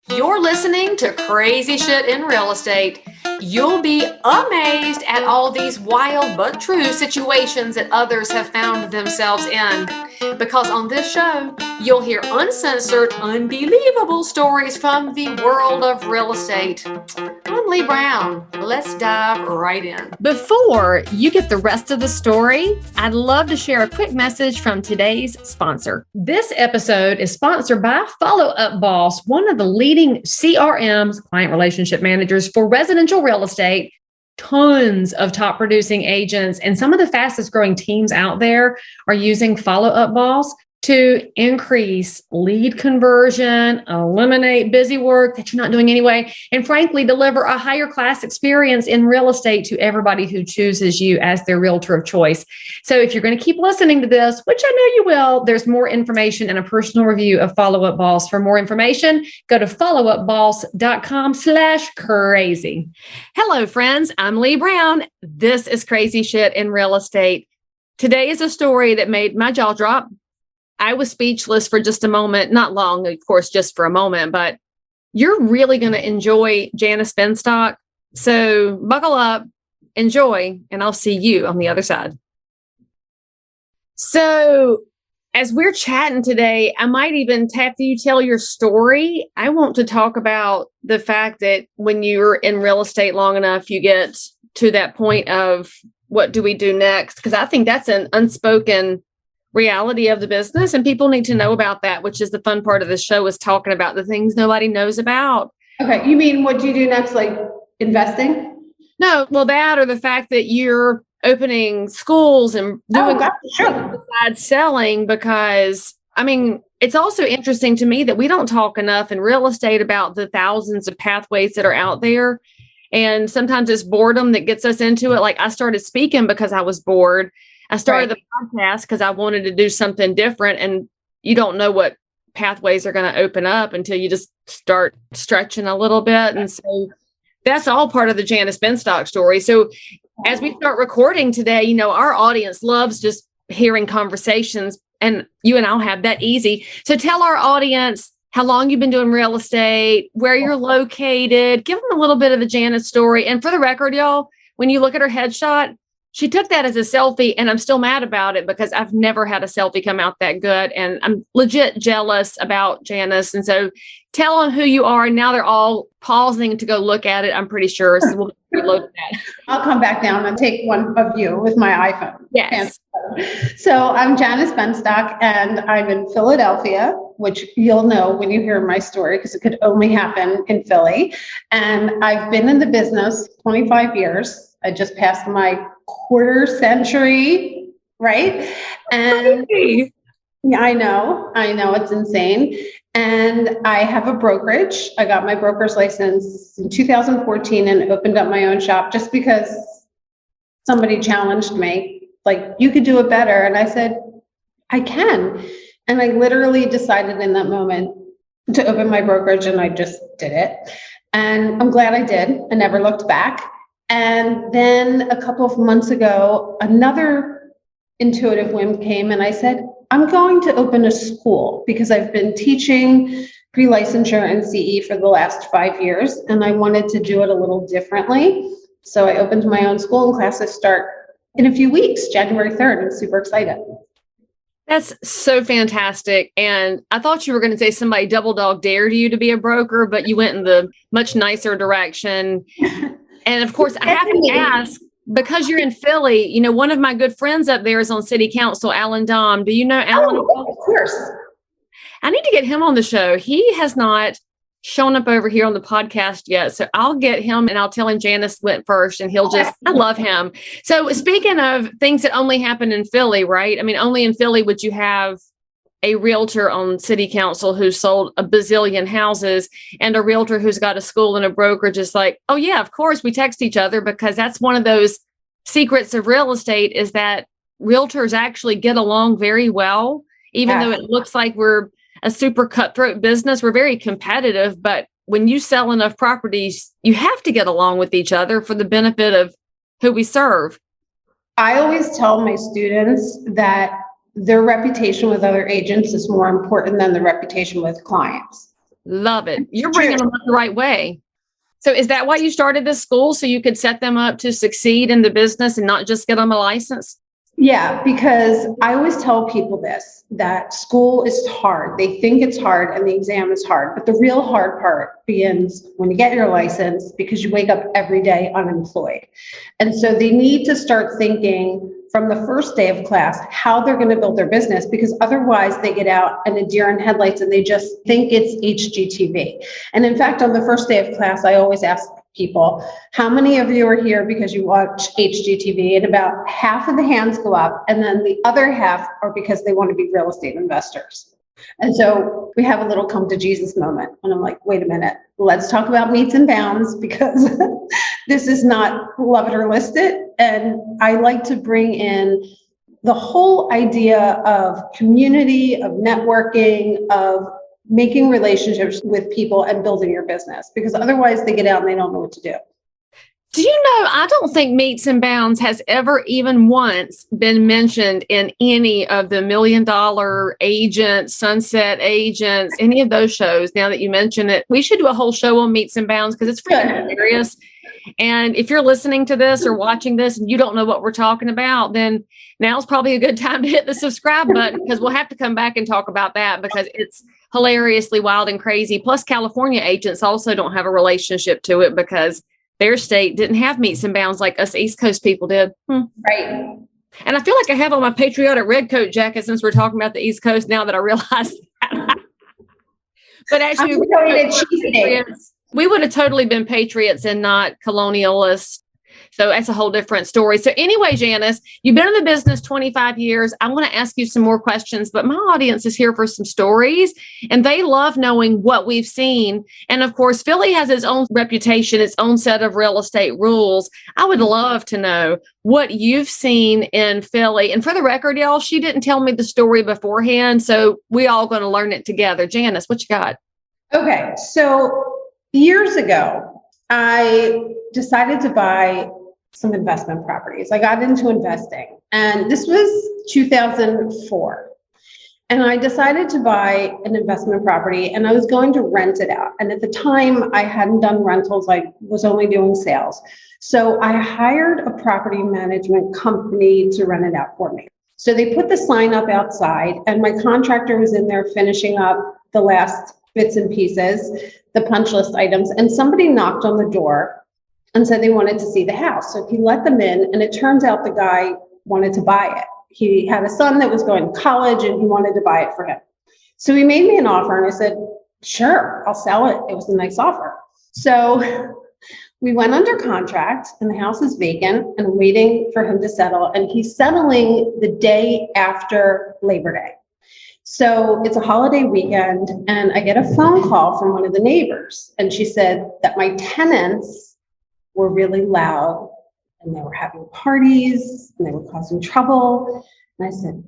You're listening to Crazy Shit in Real Estate. You'll be amazed at all these wild but true situations that others have found themselves in. Because on this show, you'll hear uncensored, unbelievable stories from the world of real estate. I'm Leigh Brown. Let's dive right in. Before you get the rest of the story, I'd love to share a quick message from today's sponsor. This episode is sponsored by Follow Up Boss, one of the leading CRMs, client relationship managers for residential real estate. Tons of top producing agents and some of the fastest growing teams out there are using Follow Up Boss to increase lead conversion, eliminate busy work that you're not doing anyway, and frankly, deliver a higher class experience in real estate to everybody who chooses you as their realtor of choice. So if you're going to keep listening to this, which I know you will, there's more information and a personal review of Follow Up Boss. For more information, go to followupboss.com/crazy. Hello, friends. I'm Leigh Brown. This is Crazy Shit in Real Estate. Today is a story that made my jaw drop. I was speechless for just a moment, not long, of course, just for a moment, but you're really going to enjoy Janis Benstock. So buckle up, enjoy, and I'll see you on the other side. So as we're chatting today, I might even after you tell your story, I want to talk about the fact that when you're in real estate long enough, you get to that point of what do we do next? Because I think that's an unspoken reality of the business, and people need to know about that, which is the fun part of the show, is talking about the things nobody knows about. Okay, you mean what do you do next, like investing? No, well, that or the fact that you're opening schools and doing besides selling, because I mean, it's also interesting to me that we don't talk enough in real estate about the thousands of pathways that are out there. And sometimes it's boredom that gets us into it. Like I started speaking because I was bored. I started the podcast because I wanted to do something different, and you don't know what pathways are going to open up until you just start stretching a little bit. And so that's all part of the Janis Benstock story. So as we start recording today, you know, our audience loves just hearing conversations, and you and I'll have that easy. So tell our audience how long you've been doing real estate, where you're located, give them a little bit of the Janis story. And for the record, y'all, when you look at her headshot, she took that as a selfie, and I'm still mad about it because I've never had a selfie come out that good. And I'm legit jealous about Janis. And so tell them who you are. Now they're all pausing to go look at it, I'm pretty sure. So we'll reload that. I'll come back down and take one of you with my iPhone. Yes. So I'm Janis Benstock, and I'm in Philadelphia, which you'll know when you hear my story because it could only happen in Philly. And I've been in the business 25 years. I just passed my quarter century, right? And yeah, I know, it's insane. And I have a brokerage. I got my broker's license in 2014 and opened up my own shop just because somebody challenged me, like, you could do it better. And I said, I can. And I literally decided in that moment to open my brokerage, and I just did it. And I'm glad I did. I never looked back. And then a couple of months ago, another intuitive whim came, and I said, I'm going to open a school because I've been teaching pre-licensure and CE for the last 5 years, and I wanted to do it a little differently. So I opened my own school, and classes start in a few weeks, January 3rd. I'm super excited. That's so fantastic. And I thought you were going to say somebody double dog dared you to be a broker, but you went in the much nicer direction. And of course, I have to ask, because you're in Philly, you know, one of my good friends up there is on city council, Alan Dom. Do you know Alan? Oh, of course. I need to get him on the show. He has not shown up over here on the podcast yet. So I'll get him and I'll tell him Janis went first, and he'll just, I love him. So speaking of things that only happen in Philly, right? I mean, only in Philly would you have a realtor on city council who sold a bazillion houses, and a realtor who's got a school and a brokerage is like, oh yeah, of course we text each other, because that's one of those secrets of real estate, is that realtors actually get along very well, even though it looks like we're a super cutthroat business. We're very competitive, but when you sell enough properties, you have to get along with each other for the benefit of who we serve. I always tell my students that their reputation with other agents is more important than the reputation with clients. Love it. You're bringing them up the right way. So is that why you started this school? So you could set them up to succeed in the business and not just get them a license? Yeah, because I always tell people this, that school is hard. They think it's hard and the exam is hard, but the real hard part begins when you get your license, because you wake up every day unemployed. And so they need to start thinking from the first day of class how they're going to build their business, because otherwise they get out and a deer in headlights and they just think it's HGTV. And in fact, on the first day of class, I always ask people, how many of you are here because you watch HGTV? And about half of the hands go up, and then the other half are because they want to be real estate investors. And so we have a little come to Jesus moment. And I'm like, wait a minute, let's talk about meets and bounds, because this is not love it or list it. And I like to bring in the whole idea of community, of networking, of making relationships with people and building your business, because otherwise they get out and they don't know what to do. Do you know, I don't think Meets and Bounds has ever even once been mentioned in any of the $1 Million Agents, Sunset Agents, any of those shows. Now that you mention it, we should do a whole show on Meets and Bounds, because it's freaking hilarious. And if you're listening to this or watching this and you don't know what we're talking about, then now's probably a good time to hit the subscribe button, because we'll have to come back and talk about that, because it's hilariously wild and crazy. Plus, California agents also don't have a relationship to it because their state didn't have Meets and Bounds like us East Coast people did. Right. And I feel like I have on my patriotic redcoat jacket since we're talking about the East Coast now that I realize that. But actually, we would have totally been patriots and not colonialists. So that's a whole different story. So anyway, Janis, you've been in the business 25 years. I want to ask you some more questions, but my audience is here for some stories, and they love knowing what we've seen. And of course, Philly has its own reputation, its own set of real estate rules. I would love to know what you've seen in Philly. And for the record, y'all, she didn't tell me the story beforehand, so we all going to learn it together. Janis, what you got? Okay, so years ago, I decided to buy some investment properties. I got into investing, and this was 2004. And I decided to buy an investment property, and I was going to rent it out. And at the time, I hadn't done rentals, I was only doing sales. So I hired a property management company to rent it out for me. So they put the sign up outside, and my contractor was in there finishing up the last bits and pieces, the punch list items, and somebody knocked on the door and said they wanted to see the house. So he let them in, and it turns out the guy wanted to buy it. He had a son that was going to college, and he wanted to buy it for him. So he made me an offer, and I said, sure, I'll sell it. It was a nice offer. So we went under contract, and the house is vacant, and I'm waiting for him to settle, and he's settling the day after Labor Day. So it's a holiday weekend, and I get a phone call from one of the neighbors, and she said that my tenants were really loud, and they were having parties, and they were causing trouble. And I said,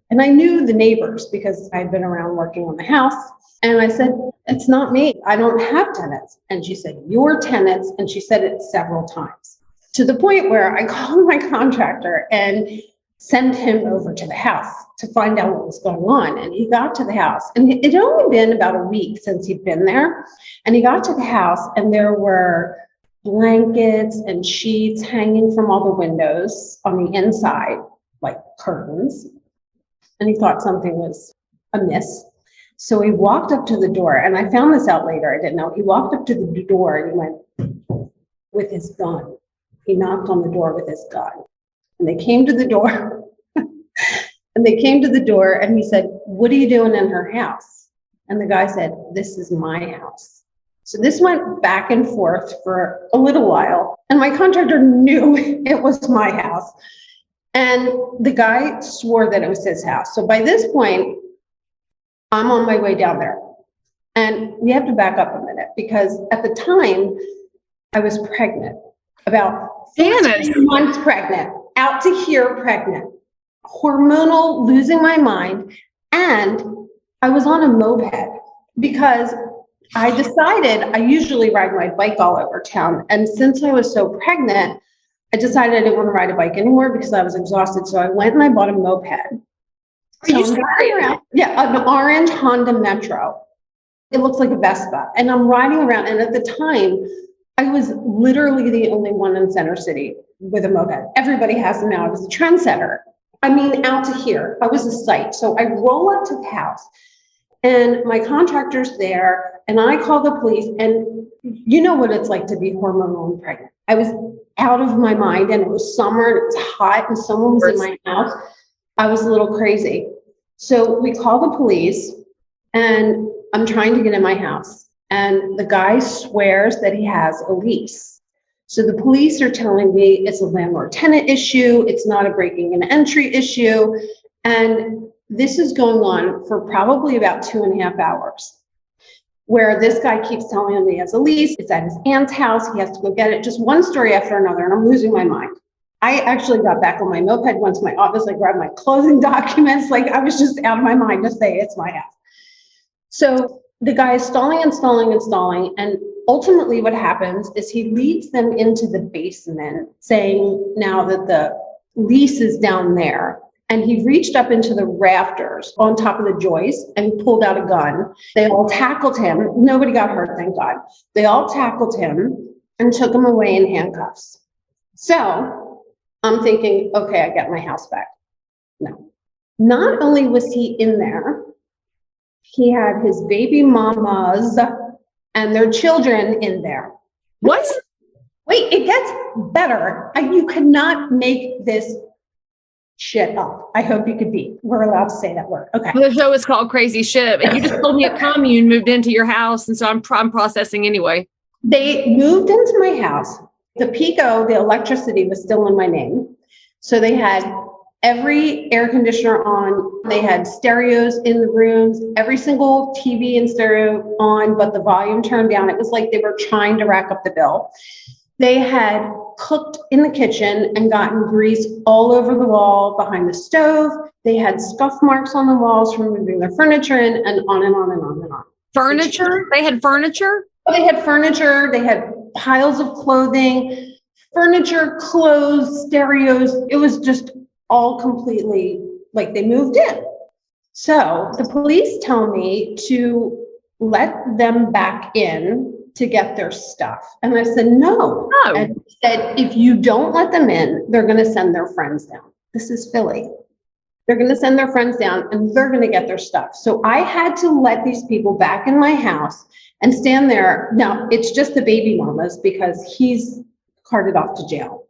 and I knew the neighbors because I'd been around working on the house. And I said, it's not me. I don't have tenants. And she said, your tenants. And she said it several times, to the point where I called my contractor and sent him over to the house to find out what was going on. And he got to the house, and it had only been about a week since he'd been there. And he got to the house, and there were blankets and sheets hanging from all the windows on the inside, like curtains. And he thought something was amiss. So he walked up to the door, and I found this out later, I didn't know. He walked up to the door and he went with his gun. He knocked on the door with his gun. And they came to the door. And they came to the door, and he said, what are you doing in her house? And the guy said, this is my house. So this went back and forth for a little while, and my contractor knew it was my house. And the guy swore that it was his house. So by this point, I'm on my way down there. And we have to back up a minute, because at the time, I was pregnant, about 14 months pregnant, out to here pregnant, hormonal, losing my mind. And I was on a moped because I decided I usually ride my bike all over town. And since I was so pregnant, I decided I didn't want to ride a bike anymore because I was exhausted. So I went and I bought a moped. Are you serious? Yeah, an orange Honda Metro. It looks like a Vespa. And I'm riding around. And at the time, I was literally the only one in Center City with a moped. Everybody has them now. I was a trendsetter. I mean, out to here. I was a sight. So I roll up to the house and my contractor's there and I call the police, and you know what it's like to be hormonal and pregnant. I was out of my mind, and it was summer and it was hot and someone was in my house. I was a little crazy. So we call the police and I'm trying to get in my house. And the guy swears that he has a lease. So the police are telling me it's a landlord-tenant issue. It's not a breaking and entry issue. And this is going on for probably about 2.5 hours, where this guy keeps telling me he has a lease. It's at his aunt's house. He has to go get it. Just one story after another. And I'm losing my mind. I actually got back on my moped once to my office. I grabbed my closing documents. Like I was just out of my mind to say it's my house. So the guy is stalling and stalling and stalling. And ultimately what happens is he leads them into the basement saying now that the lease is down there. And he reached up into the rafters on top of the joist and pulled out a gun. They all tackled him. Nobody got hurt, thank God. They all tackled him and took him away in handcuffs. So I'm thinking, okay, I got my house back. No. Not only was he in there, he had his baby mamas and their children in there. What? Wait, it gets better. You cannot make this shit up. I hope you could be. We're allowed to say that word. Okay. The show is called Crazy Ship. And you just told me a commune moved into your house. And so I'm processing anyway. They moved into my house. The Pico, the electricity was still in my name. So they had every air conditioner on. They had stereos in the rooms, every single TV and stereo on, but the volume turned down. It was like they were trying to rack up the bill. They had cooked in the kitchen and gotten grease all over the wall behind the stove. They had scuff marks on the walls from moving their furniture in, and on and on and on and on. Furniture? They had furniture? They had furniture. They had piles of clothing, furniture, clothes, stereos. It was just all completely like they moved in. So the police tell me to let them back in to get their stuff. And I said, no. And he said, if you don't let them in, they're going to send their friends down. This is Philly. They're going to send their friends down and they're going to get their stuff. So I had to let these people back in my house and stand there. Now it's just the baby mamas because he's carted off to jail.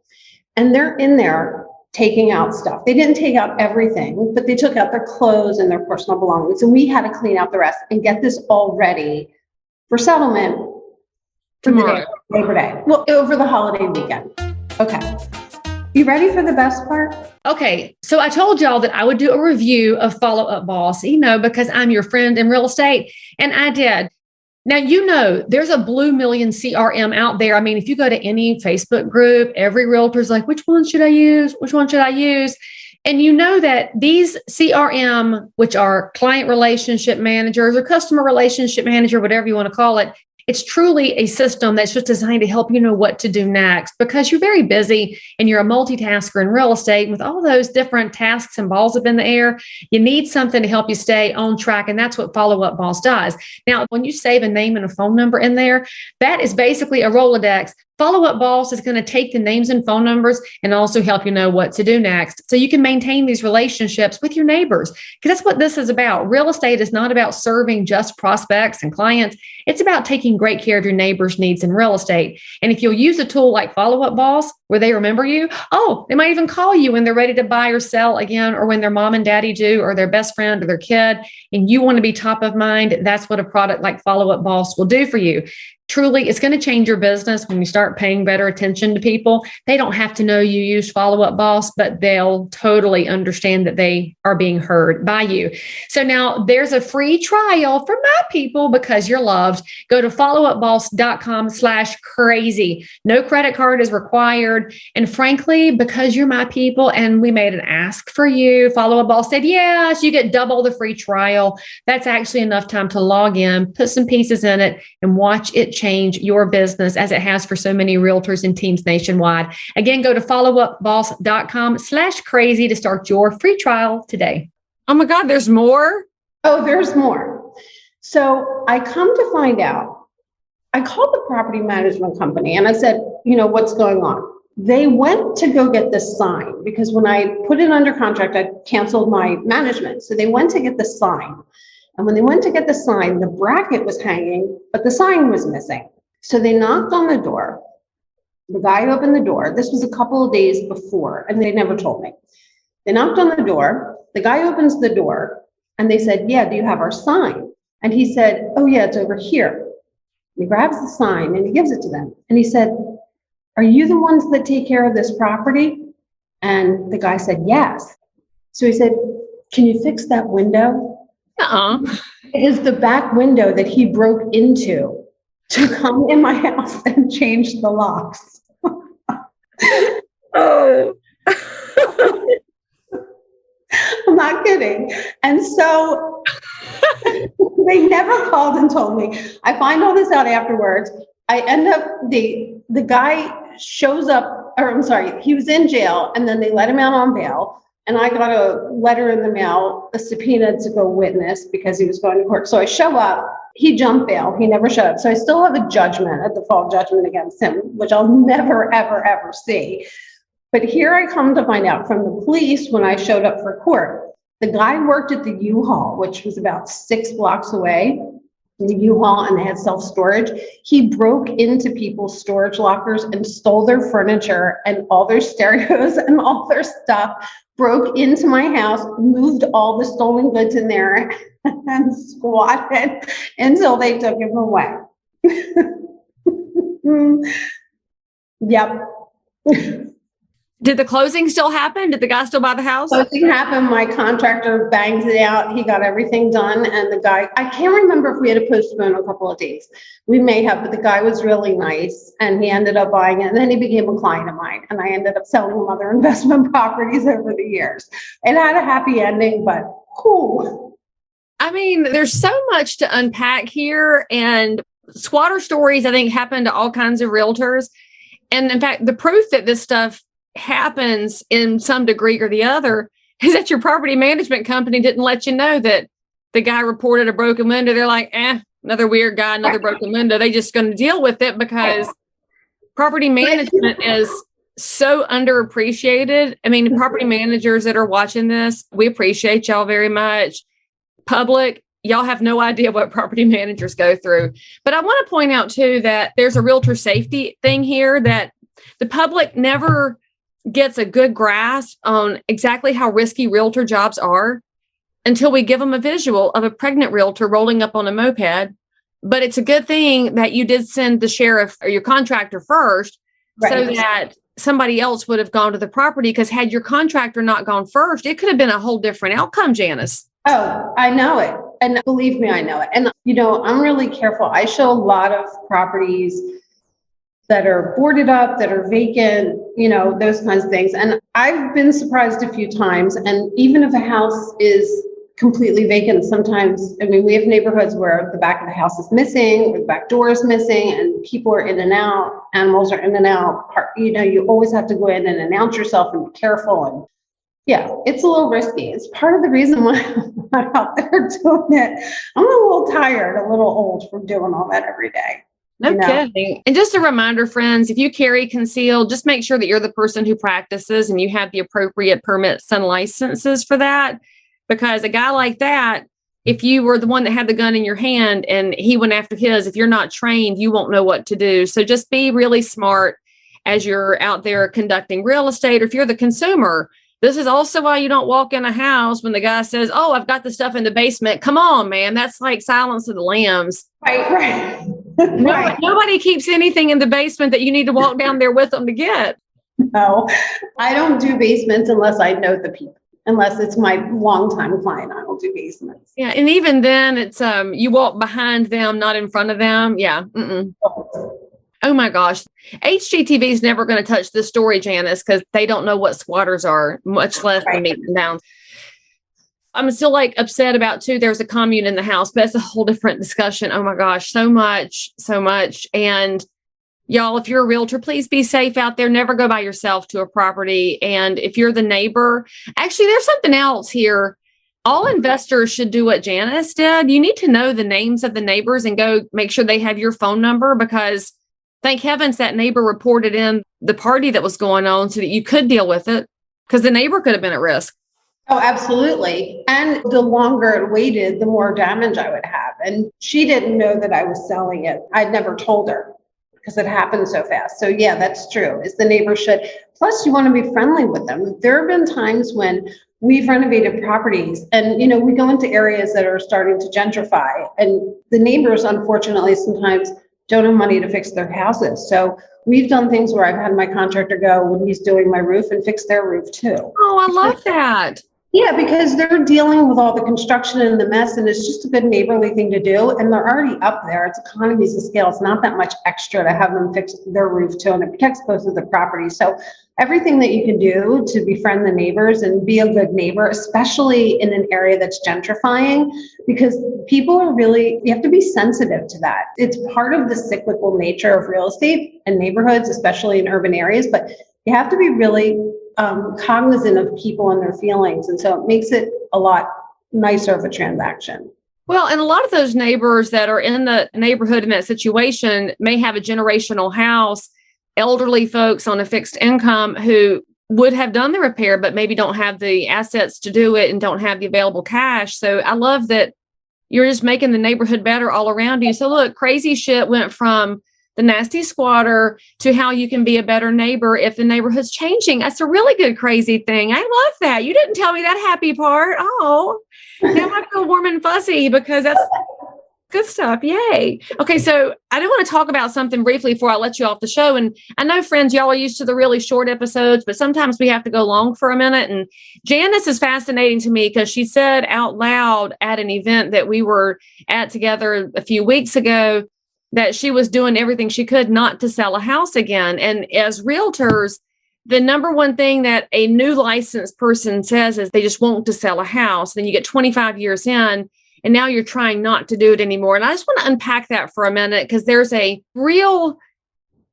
And they're in there taking out stuff. They didn't take out everything, but they took out their clothes and their personal belongings. And we had to clean out the rest and get this all ready for settlement for tomorrow. The day, Labor Day. Well, over the holiday weekend. Okay. You ready for the best part? Okay. So I told y'all that I would do a review of Follow Up Boss, because I'm your friend in real estate. And I did. Now, there's a blue million CRM out there. I mean, if you go to any Facebook group, every realtor's like, which one should I use? Which one should I use? And you know that these CRM, which are client relationship managers or customer relationship manager, whatever you want to call it, it's truly a system that's just designed to help you know what to do next because you're very busy and you're a multitasker in real estate. With all those different tasks and balls up in the air, you need something to help you stay on track. And that's what Follow Up Boss does. Now, when you save a name and a phone number in there, that is basically a Rolodex. Follow Up Boss is going to take the names and phone numbers and also help you know what to do next. So you can maintain these relationships with your neighbors because that's what this is about. Real estate is not about serving just prospects and clients. It's about taking great care of your neighbors' needs in real estate. And if you'll use a tool like Follow Up Boss, where they remember you, they might even call you when they're ready to buy or sell again, or when their mom and daddy do, or their best friend or their kid, and you want to be top of mind, that's what a product like Follow Up Boss will do for you. Truly, it's going to change your business when you start paying better attention to people. They don't have to know you used Follow Up Boss, but they'll totally understand that they are being heard by you. So now there's a free trial for my people because you're loved. Go to followupboss.com/crazy. No credit card is required. And frankly, because you're my people and we made an ask for you, Follow Up Boss said, yes, you get double the free trial. That's actually enough time to log in, put some pieces in it, and watch it change your business as it has for so many realtors and teams nationwide. Again, go to followupboss.com/crazy to start your free trial today. Oh my God, there's more? Oh, there's more. So I come to find out, I called the property management company and I said, what's going on? They went to go get the sign because when I put it under contract, I canceled my management. So they went to get the sign. And when they went to get the sign, the bracket was hanging, but the sign was missing. So they knocked on the door. The guy opened the door. This was a couple of days before, and they never told me. They knocked on the door. The guy opens the door, and they said, yeah, do you have our sign? And he said, oh, yeah, it's over here. And he grabs the sign, and he gives it to them. And he said, are you the ones that take care of this property? And the guy said, yes. So he said, can you fix that window? It is the back window that he broke into to come in my house and change the locks. Oh. I'm not kidding. And so they never called and told me. I find all this out afterwards. I end up, the guy shows up, or I'm sorry, he was in jail and then they let him out on bail. And I got a letter in the mail, a subpoena to go witness because he was going to court. So I show up, he jumped bail, he never showed up. So I still have a judgment, a default judgment against him, which I'll never, ever, ever see. But here I come to find out from the police when I showed up for court. The guy worked at the U-Haul, which was about 6 blocks away from the U-Haul, and they had self-storage. He broke into people's storage lockers and stole their furniture and all their stereos and all their stuff, broke into my house, moved all the stolen goods in there and squatted until they took him away. Yep. Did the closing still happen? Did the guy still buy the house? Closing happened. My contractor banged it out. He got everything done. And the guy, I can't remember if we had to postpone a couple of days. We may have, but the guy was really nice and he ended up buying it. And then he became a client of mine. And I ended up selling him other investment properties over the years. It had a happy ending, but cool. I mean, there's so much to unpack here. And squatter stories, I think, happen to all kinds of realtors. And in fact, the proof that this stuff happens in some degree or the other is that your property management company didn't let you know that the guy reported a broken window. They're like, another weird guy, another broken window. They just going to deal with it because property management is so underappreciated. I mean, property managers that are watching this, we appreciate y'all very much. Public, y'all have no idea what property managers go through. But I want to point out too that there's a realtor safety thing here that the public never gets a good grasp on exactly how risky realtor jobs are until we give them a visual of a pregnant realtor rolling up on a moped. But it's a good thing that you did send the sheriff or your contractor first, right, so that somebody else would have gone to the property, because had your contractor not gone first, it could have been a whole different outcome, Janis. Oh, I know it. And believe me, I know it. And, I'm really careful. I show a lot of properties that are boarded up, that are vacant, those kinds of things. And I've been surprised a few times. And even if a house is completely vacant, sometimes, we have neighborhoods where the back of the house is missing, or the back door is missing, and people are in and out, animals are in and out. You always have to go in and announce yourself and be careful. And yeah, it's a little risky. It's part of the reason why I'm not out there doing it. I'm a little tired, a little old from doing all that every day. No kidding. And just a reminder, friends, if you carry concealed, just make sure that you're the person who practices and you have the appropriate permits and licenses for that. Because a guy like that, if you were the one that had the gun in your hand and he went after his, if you're not trained, you won't know what to do. So just be really smart as you're out there conducting real estate. Or if you're the consumer, this is also why you don't walk in a house when the guy says, oh, I've got the stuff in the basement. Come on, man. That's like Silence of the Lambs. Right. Right. Nobody keeps anything in the basement that you need to walk down there with them to get. No, I don't do basements unless I know the people. Unless it's my longtime client, I don't do basements. Yeah, and even then, it's you walk behind them, not in front of them. Yeah. Mm-mm. Oh my gosh, HGTV is never going to touch this story, Janis, because they don't know what squatters are, much less the meat and downs. I'm still upset about too. There's a commune in the house, but it's a whole different discussion. Oh my gosh, so much. And y'all, if you're a realtor, please be safe out there. Never go by yourself to a property. And if you're the neighbor, actually, there's something else here all investors should do what Janis did. You need to know the names of the neighbors and go make sure they have your phone number, because thank heavens that neighbor reported in the party that was going on so that you could deal with it, because the neighbor could have been at risk. Oh, absolutely. And the longer it waited, the more damage I would have. And she didn't know that I was selling it. I'd never told her because it happened so fast. So yeah, that's true, is the neighbor should. Plus, you want to be friendly with them. There have been times when we've renovated properties and, we go into areas that are starting to gentrify, and the neighbors, unfortunately, sometimes don't have money to fix their houses. So we've done things where I've had my contractor go when he's doing my roof and fix their roof too. Oh, I love that. Yeah, because they're dealing with all the construction and the mess, and it's just a good neighborly thing to do. And they're already up there. It's economies of scale. It's not that much extra to have them fix their roof too, and it protects both of the properties. So everything that you can do to befriend the neighbors and be a good neighbor, especially in an area that's gentrifying, because people are really, you have to be sensitive to that. It's part of the cyclical nature of real estate and neighborhoods, especially in urban areas, but you have to be really cognizant of people and their feelings. And so it makes it a lot nicer of a transaction. Well, and a lot of those neighbors that are in the neighborhood in that situation may have a generational house, elderly folks on a fixed income who would have done the repair, but maybe don't have the assets to do it and don't have the available cash. So I love that you're just making the neighborhood better all around you. So look, crazy shit went from the nasty squatter to how you can be a better neighbor if the neighborhood's changing. That's a really good, crazy thing. I love that. You didn't tell me that happy part. Oh, now I feel warm and fuzzy because that's good stuff. Yay. Okay. So I do want to talk about something briefly before I let you off the show. And I know, friends, y'all are used to the really short episodes, but sometimes we have to go long for a minute. And Janis is fascinating to me because she said out loud at an event that we were at together a few weeks ago that she was doing everything she could not to sell a house again. And as realtors, the number one thing that a new licensed person says is they just want to sell a house. Then you get 25 years in, and now you're trying not to do it anymore. And I just want to unpack that for a minute, because there's a real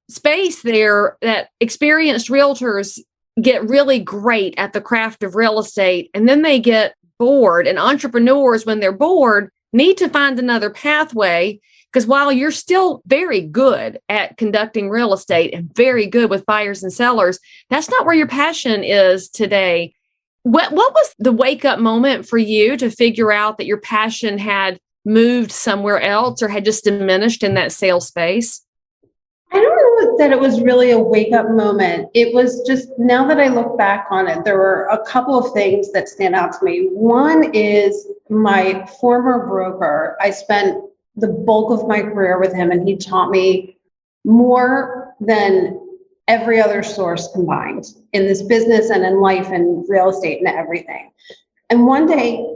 space there that experienced realtors get really great at the craft of real estate, and then they get bored. And entrepreneurs, when they're bored, need to find another pathway. Because while you're still very good at conducting real estate and very good with buyers and sellers, that's not where your passion is today. What was the wake-up moment for you to figure out that your passion had moved somewhere else or had just diminished in that sales space? I don't know that it was really a wake-up moment. It was just, now that I look back on it, there were a couple of things that stand out to me. One is my former broker. I spent the bulk of my career with him, and he taught me more than every other source combined in this business and in life and real estate and everything. And one day,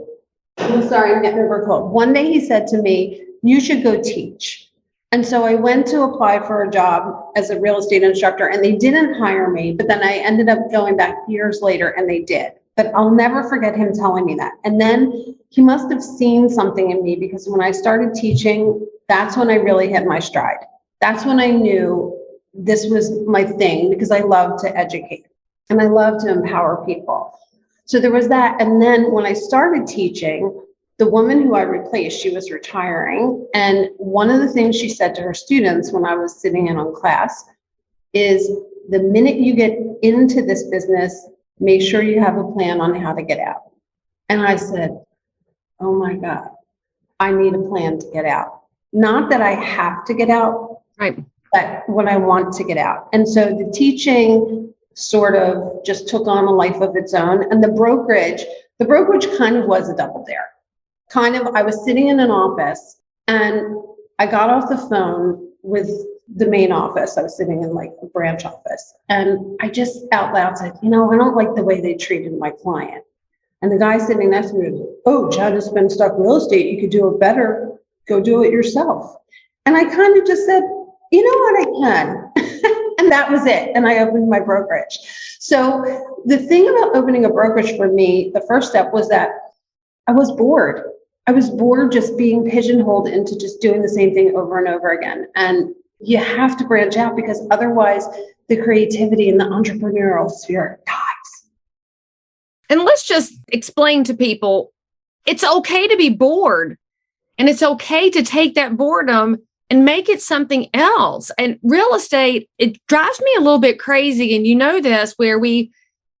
I'm sorry, I'm getting over cold. One day he said to me, you should go teach. And so I went to apply for a job as a real estate instructor, and they didn't hire me, but then I ended up going back years later and they did. But I'll never forget him telling me that. And then he must have seen something in me, because when I started teaching, that's when I really hit my stride. That's when I knew this was my thing, because I love to educate and I love to empower people. So there was that. And then when I started teaching, the woman who I replaced, she was retiring. And one of the things she said to her students when I was sitting in on class is, the minute you get into this business, make sure you have a plan on how to get out. And I said, oh my God, I need a plan to get out. Not that I have to get out, right, but when I want to get out. And so the teaching sort of just took on a life of its own. And the brokerage kind of was a double dare. I was sitting in an office and I got off the phone with the main office. I was sitting in like a branch office, and I just out loud said, I don't like the way they treated my client. And the guy sitting next to me was, oh, Janis Benstock Real Estate, you could do it better. Go do it yourself. And I kind of just said, you know what, I can. And that was it. And I opened my brokerage. So the thing about opening a brokerage for me, the first step was that I was bored. I was bored just being pigeonholed into just doing the same thing over and over again. And you have to branch out, because otherwise the creativity in the entrepreneurial sphere dies. And let's just explain to people it's okay to be bored, and it's okay to take that boredom and make it something else. And real estate, it drives me a little bit crazy. And you know this, where we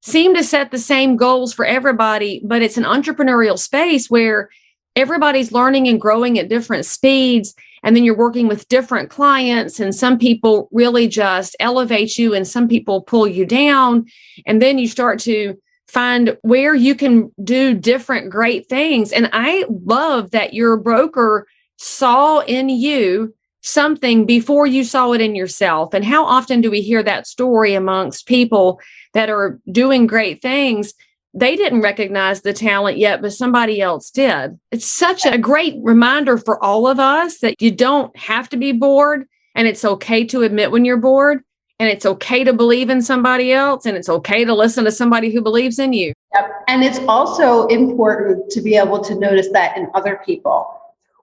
seem to set the same goals for everybody, but it's an entrepreneurial space where everybody's learning and growing at different speeds. And then you're working with different clients, and some people really just elevate you and some people pull you down. And then you start to find where you can do different great things. And I love that your broker saw in you something before you saw it in yourself. And how often do we hear that story amongst people that are doing great things? They didn't recognize the talent yet, but somebody else did. It's such a great reminder for all of us that you don't have to be bored, and it's okay to admit when you're bored, and it's okay to believe in somebody else, and it's okay to listen to somebody who believes in you. Yep. And it's also important to be able to notice that in other people.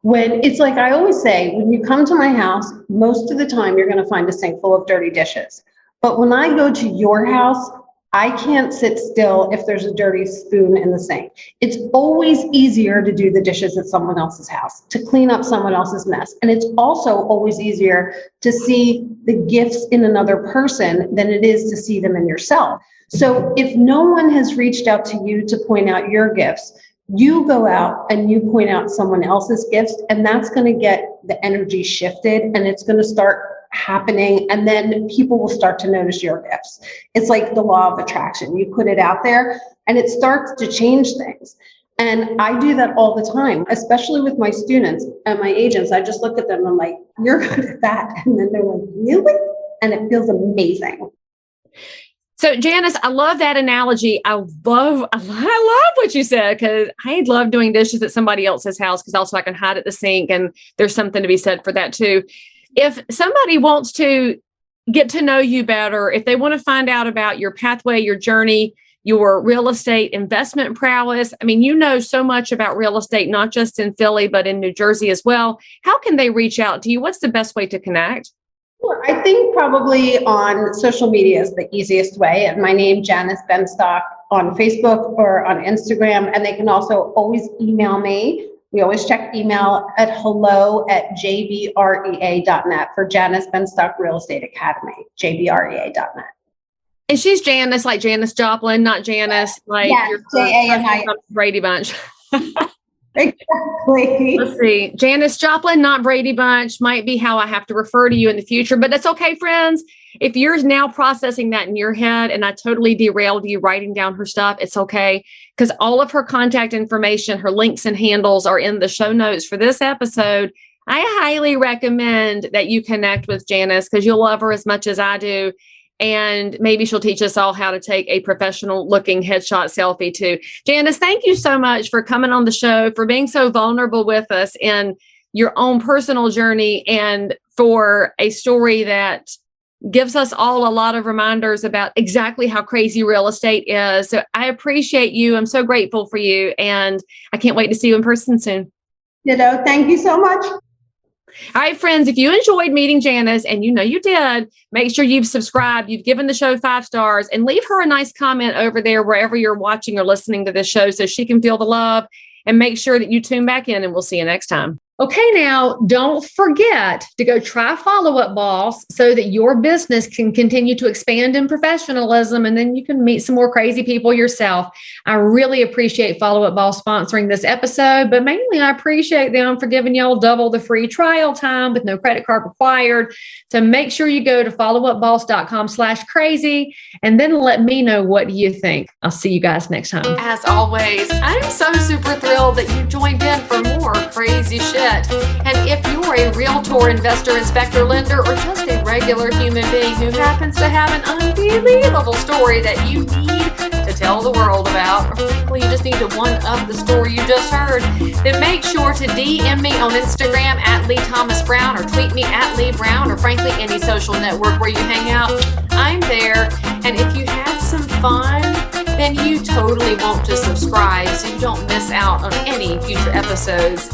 When it's like I always say, when you come to my house, most of the time you're going to find a sink full of dirty dishes. But when I go to your house, I can't sit still if there's a dirty spoon in the sink. It's always easier to do the dishes at someone else's house, to clean up someone else's mess. And it's also always easier to see the gifts in another person than it is to see them in yourself. So if no one has reached out to you to point out your gifts, you go out and you point out someone else's gifts, and that's going to get the energy shifted, and it's going to start happening, and then people will start to notice your gifts. It's like the law of attraction. You put it out there and it starts to change things. And I do that all the time, especially with my students and my agents. I just look at them and I'm like, you're good at that. And then they're like, really? And it feels amazing. So Janis, I love that analogy. I love what you said, because I love doing dishes at somebody else's house, because also I can hide at the sink, and there's something to be said for that too. If somebody wants to get to know you better, if they want to find out about your pathway, your journey, your real estate investment prowess, I mean, you know so much about real estate, not just in Philly, but in New Jersey as well. How can they reach out to you? What's the best way to connect? Sure. I think probably on social media is the easiest way. And my name, Janis Benstock, on Facebook or on Instagram. And they can also always email me. We always check email at hello@jbrea.net for Janis Benstock Real Estate Academy, jbrea.net. And she's Janis, like Janis Joplin, not Janis, like your Brady Bunch. Exactly. Let's see. Janis Joplin, not Brady Bunch, might be how I have to refer to you in the future, but that's okay, friends. If you're now processing that in your head and I totally derailed you writing down her stuff, it's okay, because all of her contact information, her links and handles are in the show notes for this episode. I highly recommend that you connect with Janis, because you'll love her as much as I do. And maybe she'll teach us all how to take a professional looking headshot selfie too. Janis, thank you so much for coming on the show, for being so vulnerable with us in your own personal journey, and for a story that gives us all a lot of reminders about exactly how crazy real estate is. So I appreciate you. I'm so grateful for you. And I can't wait to see you in person soon. Thank you so much. All right, friends, if you enjoyed meeting Janis, and you know you did, make sure you've subscribed, you've given the show 5 stars, and leave her a nice comment over there wherever you're watching or listening to this show, so she can feel the love. And make sure that you tune back in, and we'll see you next time. Okay, now don't forget to go try Follow Up Boss so that your business can continue to expand in professionalism, and then you can meet some more crazy people yourself. I really appreciate Follow Up Boss sponsoring this episode, but mainly I appreciate them for giving y'all double the free trial time with no credit card required. So make sure you go to followupboss.com/crazy, and then let me know what you think. I'll see you guys next time. As always, I'm so super thrilled that you joined in for more crazy shit. And if you're a realtor, investor, inspector, lender, or just a regular human being who happens to have an unbelievable story that you need to tell the world about, or frankly, you just need to one-up the story you just heard, then make sure to DM me on Instagram at Leigh Thomas Brown, or tweet me at Leigh Brown, or frankly, any social network where you hang out. I'm there. And if you had some fun, then you totally want to subscribe so you don't miss out on any future episodes.